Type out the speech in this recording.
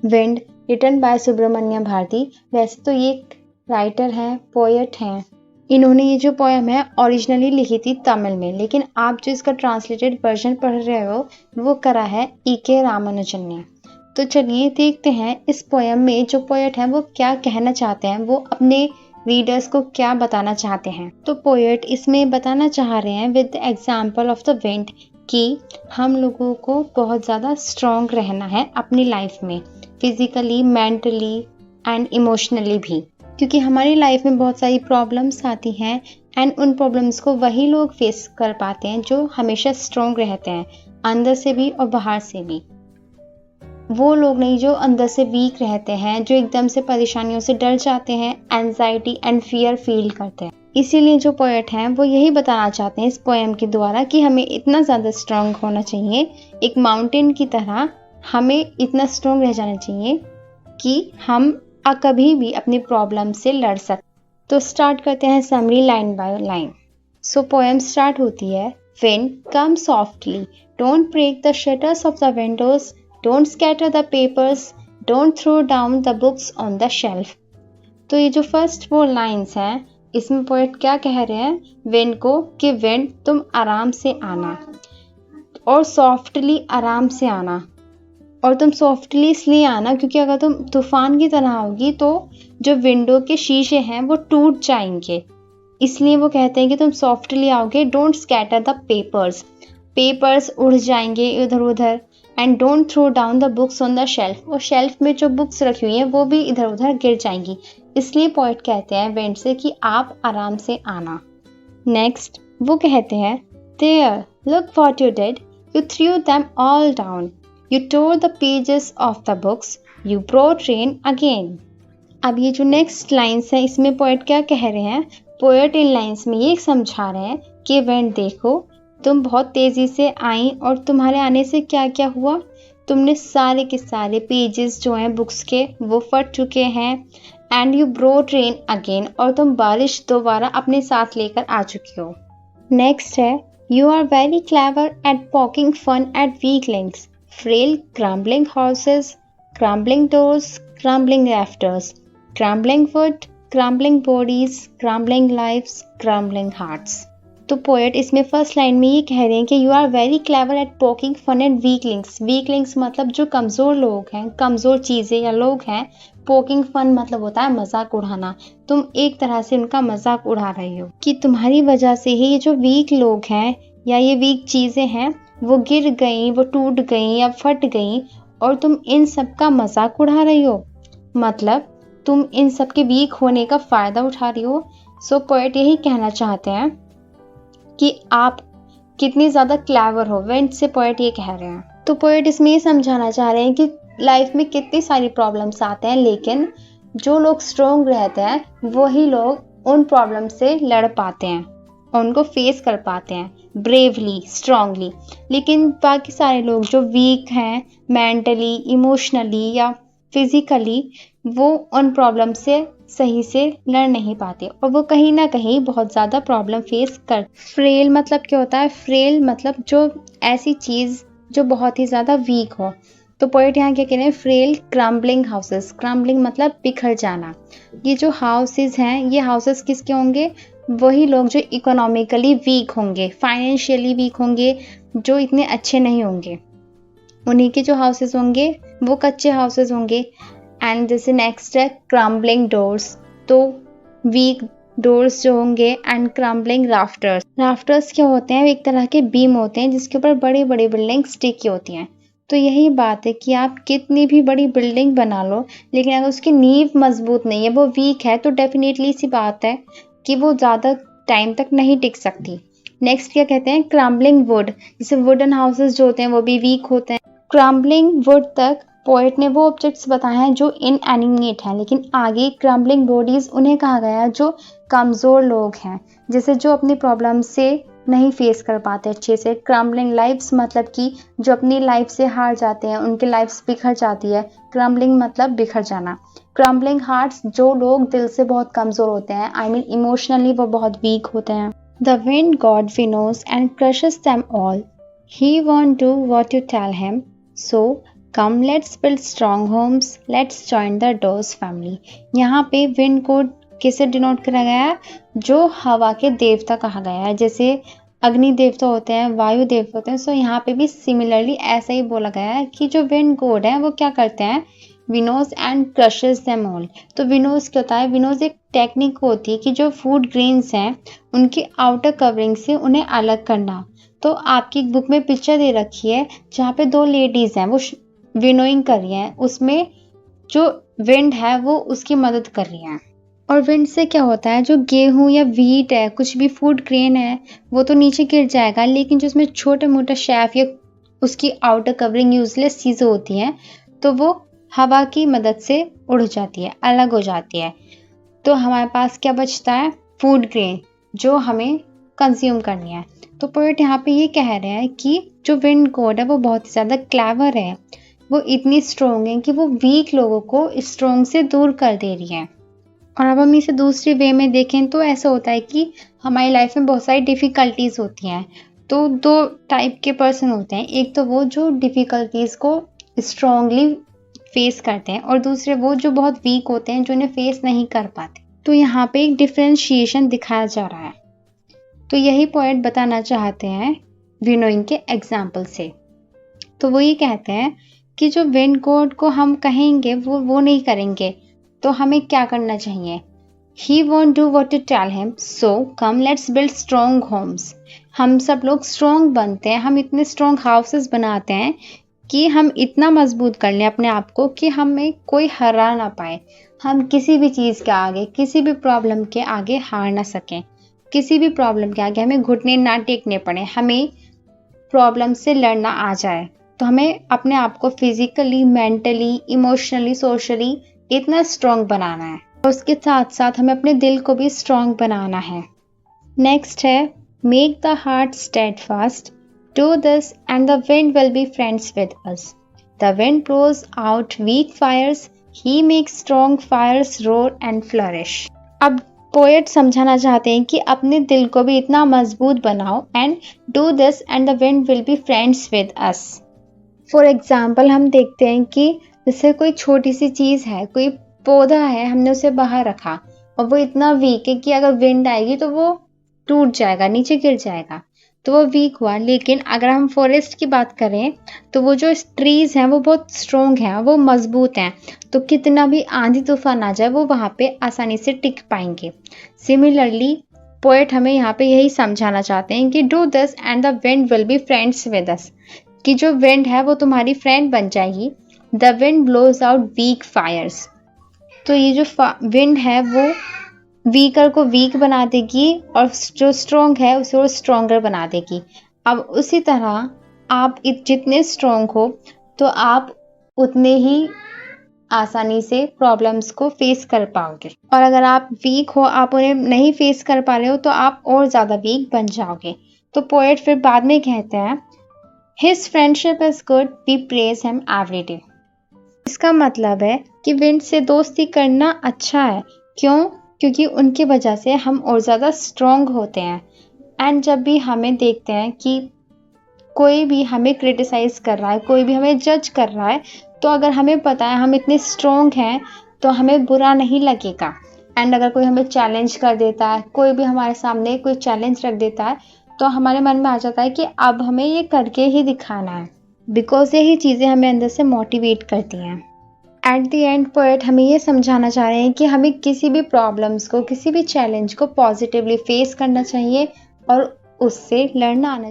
Wind written by Subramaniam Bharati. वैसे तो ये एक राइटर हैं, पोएट हैं। इन्होंने ये जो पोएम है ओरिजिनली लिखी थी तमिल में, लेकिन आप जो इसका ट्रांसलेटेड वर्जन पढ़ रहे हो वो करा है E.K. रामानुजन ने। तो चलिए देखते हैं इस पोएम में जो पोएट हैं वो क्या कहना चाहते हैं, वो अपने रीडर्स को क्या बताना चाहते हैं। तो पोएट इसमें बताना चाह रहे हैं with the example of the wind कि हम लोगों को बहुत ज़्यादा स्ट्रॉन्ग रहना है अपनी लाइफ में, फिजिकली, मेंटली एंड इमोशनली भी, क्योंकि हमारी लाइफ में बहुत सारी प्रॉब्लम्स आती हैं एंड उन प्रॉब्लम्स को वही लोग फेस कर पाते हैं जो हमेशा स्ट्रॉन्ग रहते हैं, अंदर से भी और बाहर से भी। वो लोग नहीं जो अंदर से वीक रहते हैं, जो एकदम से परेशानियों से डर जाते हैं, एंजाइटी एंड फियर फील करते हैं। इसीलिए जो पोएट हैं वो यही बताना चाहते हैं इस पोएम के द्वारा कि हमें इतना ज़्यादा स्ट्रॉन्ग होना चाहिए, एक माउंटेन की तरह हमें इतना स्ट्रॉन्ग रह जाना चाहिए कि हम कभी भी अपनी प्रॉब्लम से लड़ सकते। तो स्टार्ट करते हैं summary line by line. So poem start होती है, wind come softly, don't break the shutters of the windows, don't scatter the papers, don't throw down the books on the shelf. तो ये जो फर्स्ट 4 लाइन्स हैं इसमें poet क्या कह रहे हैं विंड को कि विंड तुम आराम से आना और सॉफ्टली आराम से आना। और तुम सॉफ्टली इसलिए आना क्योंकि अगर तुम तूफान की तरह आओगी तो जो विंडो के शीशे हैं वो टूट जाएंगे, इसलिए वो कहते हैं कि तुम सॉफ्टली आओगे। Don't scatter the papers, papers उड़ जाएंगे इधर उधर, and don't throw down the books on the shelf, और शेल्फ में जो बुक्स रखी हुई हैं वो भी इधर उधर गिर जाएंगी। इसलिए पोएट कहते हैं विंड से कि आप आराम से आना। नेक्स्ट वो कहते हैं, there look what you did, you threw them all down, You tore the pages of the books, you brought rain again. अब ये जो नेक्स्ट लाइन्स हैं इसमें पोएट क्या कह रहे हैं, पोएट इन लाइन्स में ये समझा रहे हैं कि विंड देखो तुम बहुत तेज़ी से आई और तुम्हारे आने से क्या क्या हुआ, तुमने सारे के सारे पेजेस जो हैं बुक्स के वो फट चुके हैं, and you brought rain again, और तुम बारिश दोबारा अपने साथ लेकर आ चुकी हो। नेक्स्ट है, you are very clever at poking fun at weaklings, frail crumbling houses, crumbling doors, crumbling rafters, crumbling wood, crumbling bodies, crumbling lives, crumbling hearts. तो पोएट इसमें फर्स्ट लाइन में ये कह रहे हैं कि you are very clever at poking fun at weaklings. Weaklings मतलब जो कमज़ोर लोग हैं, कमज़ोर चीज़ें या लोग हैं। पोकिंग फन मतलब होता है मजाक उड़ाना। तुम एक तरह से उनका मजाक उड़ा रही हो कि तुम्हारी वजह से ही ये जो वीक लोग हैं या ये वीक चीज़ें हैं वो गिर गई, वो टूट गई या फट गई, और तुम इन सब का मजाक उड़ा रही हो, मतलब तुम इन सब के वीक होने का फ़ायदा उठा रही हो। सो पोएट यही कहना चाहते हैं कि आप कितनी ज़्यादा क्लेवर हो। विंड से पोएट ये कह रहे हैं। तो पोएट इसमें ये समझाना चाह रहे हैं कि लाइफ में कितनी सारी प्रॉब्लम्स आते हैं, लेकिन जो लोग स्ट्रोंग रहते हैं वही लोग उन प्रॉब्लम से लड़ पाते हैं और उनको फेस कर पाते हैं ब्रेवली, स्ट्रांगली। लेकिन बाकी सारे लोग जो वीक हैं मेंटली, इमोशनली या फिजिकली, वो उन प्रॉब्लम से सही से लड़ नहीं पाते और वो कहीं ना कहीं बहुत ज़्यादा प्रॉब्लम फेस कर। फ्रेल मतलब क्या होता है? फ्रेल मतलब जो ऐसी चीज़ जो बहुत ही ज़्यादा वीक हो। तो पोएट यहाँ क्या कह रहे हैं, फ्रेल क्रम्बलिंग हाउसेस। क्रम्बलिंग मतलब बिखर जाना। ये जो हाउसेस हैं, ये हाउसेस किसके होंगे? वही लोग जो इकोनॉमिकली वीक होंगे, फाइनेंशियली वीक होंगे, जो इतने अच्छे नहीं होंगे, उन्हीं के जो हाउसेस होंगे वो कच्चे हाउसेस होंगे। एंड जैसे नेक्स्ट है क्रम्बलिंग डोर्स, तो वीक डोर्स जो होंगे, एंड क्रम्बलिंग राफ्टर्स। राफ्टर्स क्या होते हैं? एक तरह के बीम होते हैं जिसके ऊपर बड़ी बड़ी बिल्डिंग्स टिकी होती हैं। तो यही बात है कि आप कितनी भी बड़ी बिल्डिंग बना लो, लेकिन अगर उसकी नींव मजबूत नहीं है, वो वीक है, तो डेफिनेटली सी बात है कि वो ज़्यादा टाइम तक नहीं टिक सकती। नेक्स्ट क्या कहते हैं? Crumbling would. जैसे वुडन हाउसेस जो होते हैं वो भी वीक होते हैं। क्रम्बलिंग वुड तक पोएट ने वो ऑब्जेक्ट्स बताए हैं जो इनएनिमेट हैं, लेकिन आगे क्रम्बलिंग बॉडीज उन्हें कहा गया है जो कमज़ोर लोग हैं, जैसे जो अपनी प्रॉब्लम से नहीं फेस कर पाते अच्छे से। क्रम्बलिंग लाइफ्स मतलब कि जो अपनी लाइफ से हार जाते हैं, उनकी लाइफ्स बिखर जाती है। क्रम्बलिंग मतलब बिखर जाना। क्रम्बलिंग हार्ट्स, जो लोग दिल से बहुत कमज़ोर होते हैं, आई मीन इमोशनली वो बहुत वीक होते हैं। The wind god winnows and crushes them all, he won't do what you tell him, so come let's build strong homes, let's join the doors family. यहाँ पे विंड को किसे denote करा गया है? जो हवा के देवता कहा गया है। जैसे अग्नि देवता होते हैं, वायु देवता होते हैं, सो यहाँ पे भी सिमिलरली ऐसा ही बोला गया है कि जो विंड गॉड है वो क्या करते हैं? विनोज एंड क्रशेस देम ऑल। तो विनोज क्या होता है? विनोज एक टेक्निक होती है कि जो फूड ग्रेन्स हैं उनकी आउटर कवरिंग से उन्हें अलग करना। तो आपकी बुक में पिक्चर दे रखी है जहाँ पे 2 लेडीज हैं, वो विनोइंग कर रही हैं, उसमें जो विंड है वो उसकी मदद कर रही है। और विंड से क्या होता है? जो गेहूं या व्हीट है, कुछ भी फूड ग्रेन है, वो तो नीचे गिर जाएगा, लेकिन जो उसमें छोटे मोटे शेफ या उसकी आउटर कवरिंग यूजलेस चीज़ें होती हैं तो वो हवा की मदद से उड़ जाती है, अलग हो जाती है। तो हमारे पास क्या बचता है? फूड ग्रेन, जो हमें कंज्यूम करनी है। तो पोएट यहाँ पे ये कह रहे हैं कि जो विंड गॉड है वो बहुत ही ज़्यादा क्लेवर है, वो इतनी स्ट्रोंग है कि वो वीक लोगों को स्ट्रोंग से दूर कर दे रही है। और अब हम इसे दूसरे वे में देखें तो ऐसा होता है कि हमारी लाइफ में बहुत सारी डिफ़िकल्टीज़ होती हैं। तो 2 टाइप के पर्सन होते हैं, एक तो वो जो डिफ़िकल्टीज़ को स्ट्रॉन्गली फेस करते हैं और दूसरे वो जो बहुत वीक होते हैं, जो उन्हें फेस नहीं कर पाते। तो यहाँ पे एक डिफ्रेंशिएशन दिखाया जा रहा है। तो यही पॉइंट बताना चाहते हैं विनोइंग के एग्जाम्पल से। तो वो ये कहते हैं कि जो विंड गॉड को हम कहेंगे वो नहीं करेंगे, तो हमें क्या करना चाहिए? He won't do what you tell him, so come let's build strong homes. हम सब लोग स्ट्रॉन्ग बनते हैं, हम इतने स्ट्रॉन्ग हाउसेस बनाते हैं कि हम इतना मजबूत कर लें अपने आप को कि हमें कोई हरा ना पाए। हम किसी भी चीज़ के आगे, किसी भी प्रॉब्लम के आगे हार ना सकें, किसी भी प्रॉब्लम के आगे हमें घुटने ना टेकने पड़े, हमें प्रॉब्लम से लड़ना आ जाए। तो हमें अपने आप को फिजिकली, मेंटली, इमोशनली, सोशली इतना स्ट्रॉन्ग बनाना है। और उसके साथ साथ हमें अपने दिल को भी स्ट्रॉन्ग बनाना है। नेक्स्ट है make the heart steadfast, do this and the wind will be friends with us. The wind blows out weak fires, he makes strong fires roar and flourish. अब पोएट समझाना चाहते हैं कि अपने दिल को भी इतना मजबूत बनाओ and do this and the wind will be friends with us. For example हम देखते हैं कि जैसे कोई छोटी सी चीज़ है, कोई पौधा है, हमने उसे बाहर रखा और वो इतना वीक है कि अगर विंड आएगी तो वो टूट जाएगा, नीचे गिर जाएगा, तो वो वीक हुआ। लेकिन अगर हम फॉरेस्ट की बात करें तो वो जो ट्रीज़ हैं वो बहुत स्ट्रोंग हैं, वो मजबूत हैं, तो कितना भी आंधी तूफान आ जाए वो वहाँ पे आसानी से टिक पाएंगे। सिमिलरली पोएट हमें यहाँ पे यही समझाना चाहते हैं कि do this and the wind will be friends with us, कि जो विंड है वो तुम्हारी फ्रेंड बन जाएगी। The wind blows out weak fires, तो ये जो विंड है वो वीकर को वीक बना देगी और जो स्ट्रॉन्ग है उसे वो स्ट्रॉन्गर बना देगी। अब उसी तरह आप जितने स्ट्रॉन्ग हो तो आप उतने ही आसानी से प्रॉब्लम्स को फेस कर पाओगे, और अगर आप वीक हो, आप उन्हें नहीं फेस कर पा रहे हो, तो आप और ज़्यादा वीक बन जाओगे। तो पोएट फिर बाद में कहते हैं His friendship is good, we praise him every day. इसका मतलब है कि विंड से दोस्ती करना अच्छा है। क्यों? क्योंकि उनकी वजह से हम और ज़्यादा स्ट्रॉन्ग होते हैं। एंड जब भी हमें देखते हैं कि कोई भी हमें क्रिटिसाइज़ कर रहा है, कोई भी हमें जज कर रहा है, तो अगर हमें पता है हम इतने स्ट्रॉन्ग हैं तो हमें बुरा नहीं लगेगा। एंड अगर कोई हमें चैलेंज कर देता है, कोई भी हमारे सामने कोई चैलेंज रख देता है, तो हमारे मन में आ जाता है कि अब हमें ये करके ही दिखाना है, बिकॉज यही चीज़ें हमें अंदर से मोटिवेट करती हैं। एट द एंड पोएट हमें ये समझाना चाह रहे हैं कि हमें किसी भी प्रॉब्लम्स को, किसी भी चैलेंज को पॉजिटिवली फेस करना चाहिए और उससे लड़ना आना चाहिए।